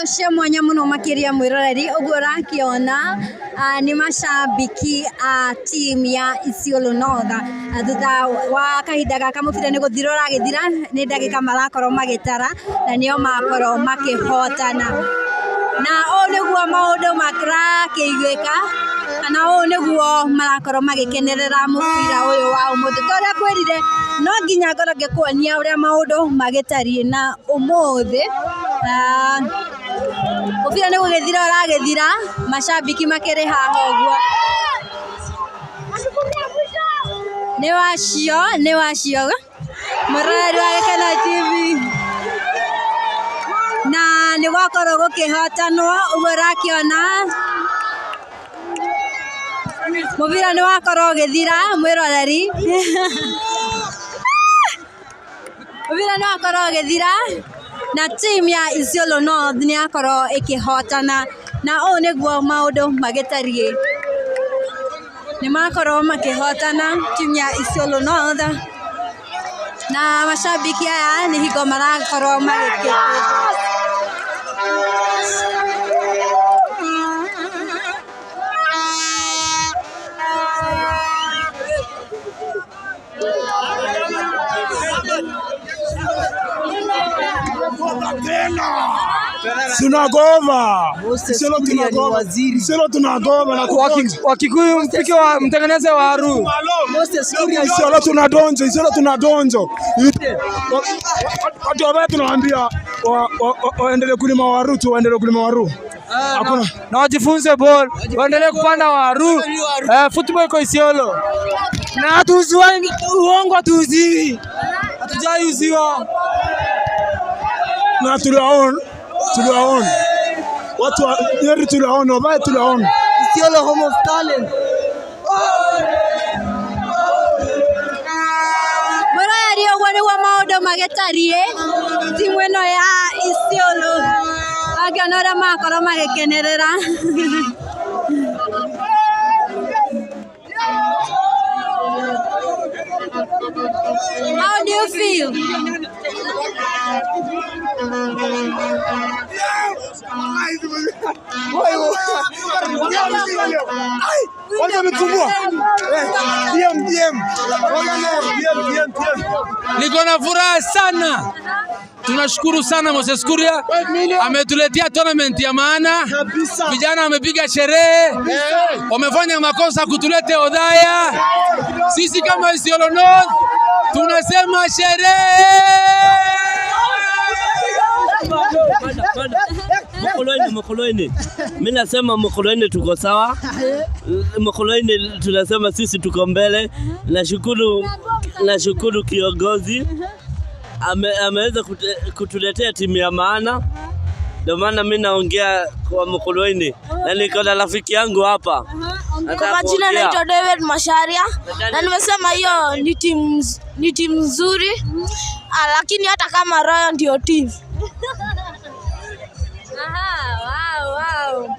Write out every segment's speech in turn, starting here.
cia mwanya muno makiria mwiroreri uguo rakiona ni mashabiki a team ya Isiolo North thutha wa kahinda gaka mubira ni guthira uragithira ni ndagika marakorwo magitara na nio makorwo makihotana na o niguo maundu makirakiiguika kana o niguo marakorwo magikenerera mubira uyu wa umuthi toria kwirire no nginya ngoro ngikuonia uria maundu magitarie na umuthi mubira ni gugithira uragithira mashabiki makiri haha uguo ni wacio murari wa Gekeno TV na ni gwakorwo gukihotanwo uguo rakiona mubira ni wakorwo ugithira mwiroreri mubira ni wakorwo ugithira na team ya Isiolo North ni yakorwo ikihotana na o niguo maundu magitarie ni makorwo makihotana team ya Isiolo North na mashabiki aya ni higo marakorwo magikita tunagoma Isiolo tunagoma na Wakikuyu mpike wa mtengeneze waru Isiolo tunadonjo watu wabaya tunawaambia waendelee kulima waru hakuna na wajifunze ball waendelee kupanda waru football iko Isiolo na hatuuziwi uongo hatuuziwi hatujaiuziwa na tuliwaona watu wa Nyeri tuliwaona wabaya tuliwaona Isiolo home of talent murari uguo niguo maundu magitarie timu ino ya Isiolo akiona uria makorwo magikenerera How do you feel? Niko na furaha sana. Tunashukuru sana Moses Kuria ametuletea tournament ya maana. Vijana wamepiga sherehe, wamefanya makosa kutulete Odhaya. Sisi kama Isiolo North tunasema sherehe. Mokoloini. Mimi nasema Mokoloini tuko sawa. Mokoloini tunasema sisi tuko mbele. Nashukuru kiongozi ameweza kutuletea timu ya maana. Ndio maana mimi naongea kwa Mokoloini na niko na rafiki yangu hapa. Kwa jina naitwa David Masharia na nimesema hiyo ni timu nzuri lakini hata kama Royal ndio timu. Wow.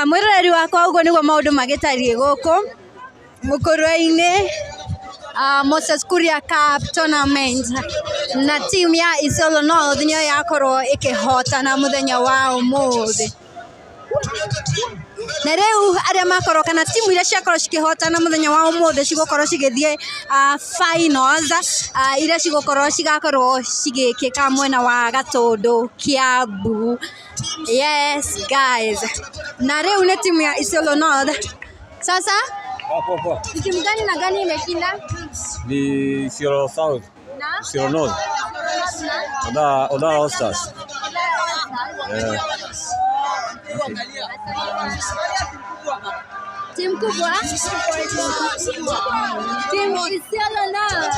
Mwiroreri wakwa uguo niguo maundu magitarie guku Mukurweini Moses Kuria Cup tournament na team ya Isiolo North nio yakorwo ikihotana muthenya wa umuthi na riu aria makorwo kana timu iria ciakorwo cikihotana muthenya wa umuthi cigukorwo cigithie finals iria cigukorwo cigakorwo cigikika mwena wa Gatundu Kiambu. Yes guys, na riu ni timu ya Isiolo North. Sasa ni timu gani na gani imeshinda? Ni Isiolo South, Isiolo North, Odhaya All Stars. Timu kubwa, timu Isiolo North,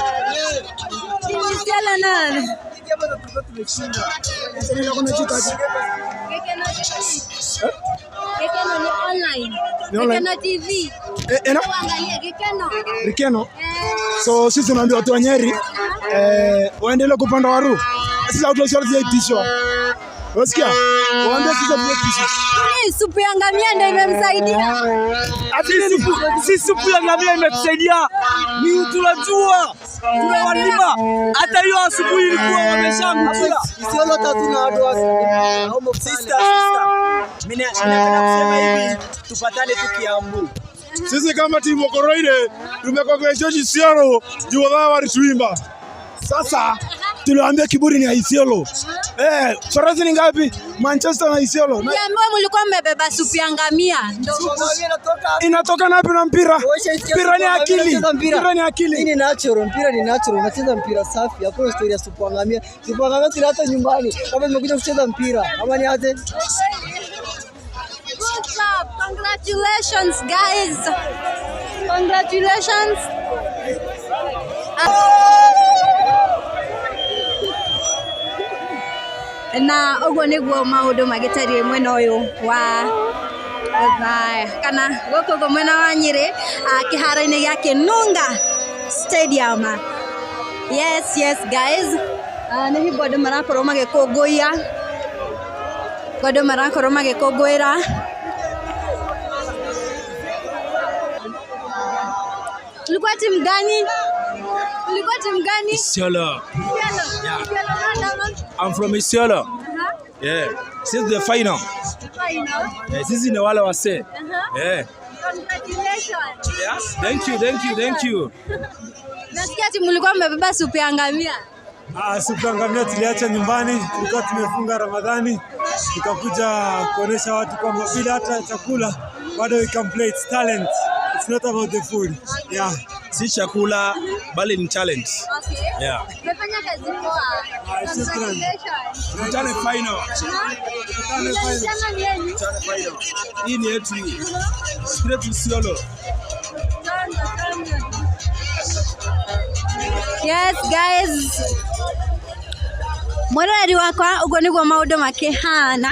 Gekeno ni online. Gekeno TV. Gekeno. So sisi tunaambia watu wa Nyeri waendelee kupanda waru. Sisi hatuwezitishwa. Unasikia? Waambie sisi hatuwezitishwa. Supu ya ngamia ndio imemsaidia. Sisi supu ya ngamia imetusaidia. Ni tunajua. Tunawalipa. Hata hiyo asubuhi ilikuwa wameshamkula. Isiolo tatu na watu wa sister. Mimi napenda kusema hivi tupatane tukiambu. Sisi kama timu Koroide tumekongea Isiolo juu wao walituimba. Sasa tuliwaambia kiburi ni Isiolo. Farasi ni ngapi? Manchester na Isiolo. Niambiwa mlikuwa mmebeba supu ya ngamia. Inatoka napi na mpira? Mpira ni akili. Mpira ni akili. Hii ni natural, mpira ni natural. Unacheza mpira safi. Hakuna story ya supu ya ngamia. Supu ya ngamia tuleta nyumbani. Kama nimekuja kucheza mpira. Ama ni aje? Good job. Congratulations guys. Congratulations. Na ogo niguo maundu magitarie mwena uyu wa kana goko mwena wa Nyeri kiharo-ini gia Kinunga Stadium. Yes guys, ni hingo andu marakorwo magikunguia Ulikuwa timu gani? Isiolo. I'm from Isiolo. Yeah. This is the final. Yeah, sisi ni wale wase. Yeah. Congratulations. Yeah. Thank you. Nasikia timu mlikuwa mmebeba supu ya ngamia. Supu ya ngamia tuliacha nyumbani, tulikuwa tumefunga Ramadhani. Tukakuja kuonesha watu kwamba bila hata chakula bado we can play. It's talent. It's not about the food. Yeah. Si chakula bali ni challenge. Okay. Yeah. Umefanya kazi poa. Tutane final. Hii ni yetu. Straight Isiolo. Yes guys. Mwereri wakwa ugo niguo maundu makihana.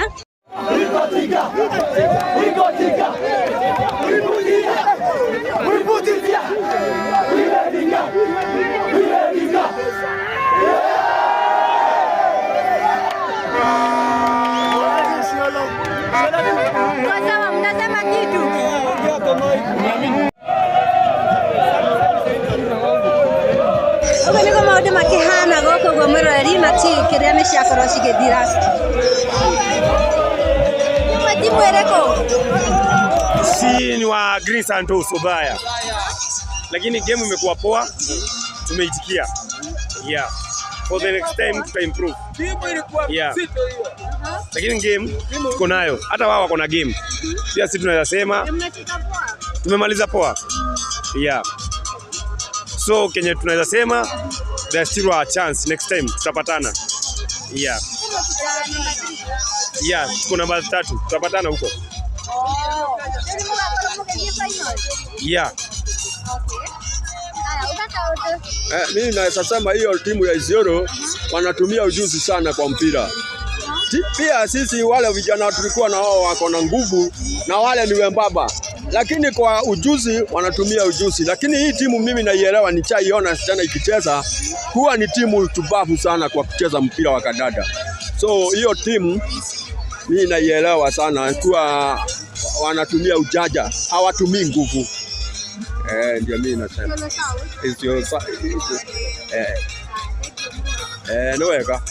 Mnasema kitu. Ugo niguo maundu makihana goko gwo mwereri na kiria ni ciakorwo cigithira. Timu ereko si ni wa Green Santos Ubaya, lakini game imekuwa poa, tumeitikia. Yeah, for the next time tuta improve. Yeah, lakini game tuko nayo, hata wao wako na game pia. Sisi tunaweza sema tumemaliza poa. Yeah, so Kenya tunaweza sema there's still a chance, next time tutapatana. Yeah, tuko namba 3, tutapatana huko. Yeah. Mimi naweza sema hiyo timu ya Isiolo wanatumia ujuzi sana kwa mpira. Pia sisi wale vijana tulikuwa na wao wako na nguvu na wale ni wembamba. Lakini kwa ujuzi wanatumia ujuzi. Lakini hii timu mimi naielewa, nichaiona sana ikicheza, huwa ni timu tubavu sana kwa kucheza mpira wa kadada. So hiyo timu mimi naielewa sana kwa wanatumia ujaja, hawatumii nguvu. Ndio mimi nasema. Naweka.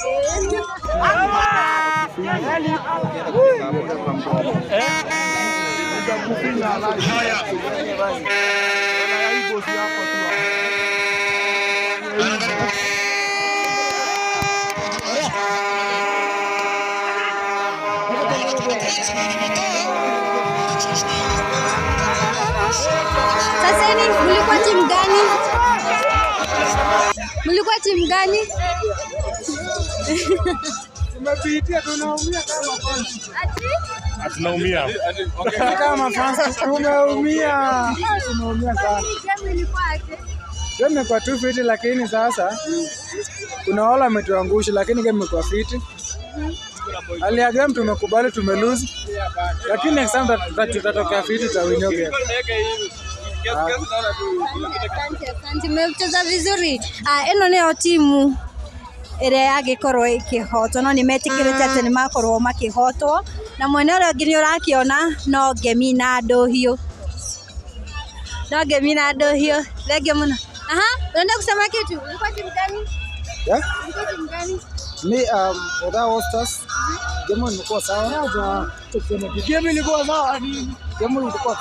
Sasa ni mlikuwa timu gani? Mlikuwa timu gani? Tumepitia, tunaumia kama fans. Tunaumia. Kama fans tunaumia. Tunaumia sana. Game imekuwa tu fiti, lakini sasa kuna wale wametuangusha, lakini game imekuwa fiti. Hali ya game tumekubali tumelose, lakini next time tutatokea fiti, tutawin game. Asante, mmecheza vizuri. Eno nio timu ĩrĩa yagĩkorwo ĩkĩhotwo, no nĩmetikĩrĩte atĩ nĩmakorwo makĩhotwo, na mwena ũrĩa ũngĩ nĩũrakĩona no ngemi na ndũhiũ. Thengio mũno. Unaenda kusema kitu? Ulikuwa timu gani? Ulikuwa timu gani? Mi Oda Ostars. Game ilikuwa sawa. Game ilikuwa sawa. Game ilikuwa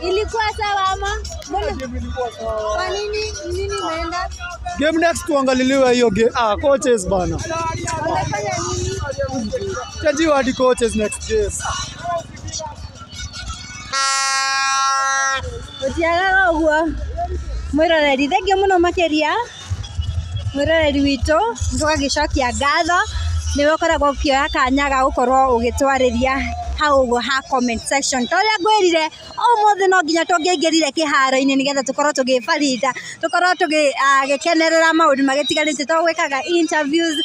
ilikuwa sawa ama? Kwa nini imeenda? Game next tuangaliliwe hiyo game. Coaches bana. Unafanya nini? Tajiwa hadi coaches next game. Utiaga uguo. Mwiroreri thengio muno makiria. Mwiroreri witũ tũgagicokia ngatho nĩ ũkoragwo ũkĩoya kanya ga gũkorwo ũgĩtwarĩria hau ũguo ha comment section tũrĩa ngwĩrire ũmũthĩ no nginya tũngĩaingĩrire kĩharo-inĩ nĩgetha tũkorwo tũgĩbarita tũkorwo tũgĩkenerera maũndũ magĩtiganĩte to gwĩkaga interviews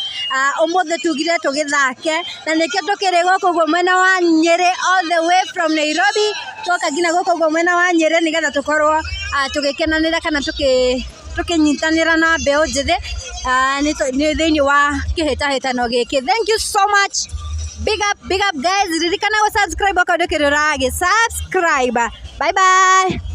ũmũthĩ tugire tũgĩthake na nĩkĩo tũkĩrĩ gũkũ ũguo mwena wa Nyĩrĩ all the way from Nairobi twoka nginya gũkũ ũguo mwena wa Nyĩrĩ nĩgetha tũkorwo tũgĩkenanĩra kana tũkĩnyitanĩra na mbeũ njĩthĩ nĩ thĩinĩ wa kĩhĩtahĩtano gĩkĩ. Thank you so much. Big up guys. Ririkana gũ subscribe okorwo ndũkĩrĩ ũragĩ subscribe. Bye bye.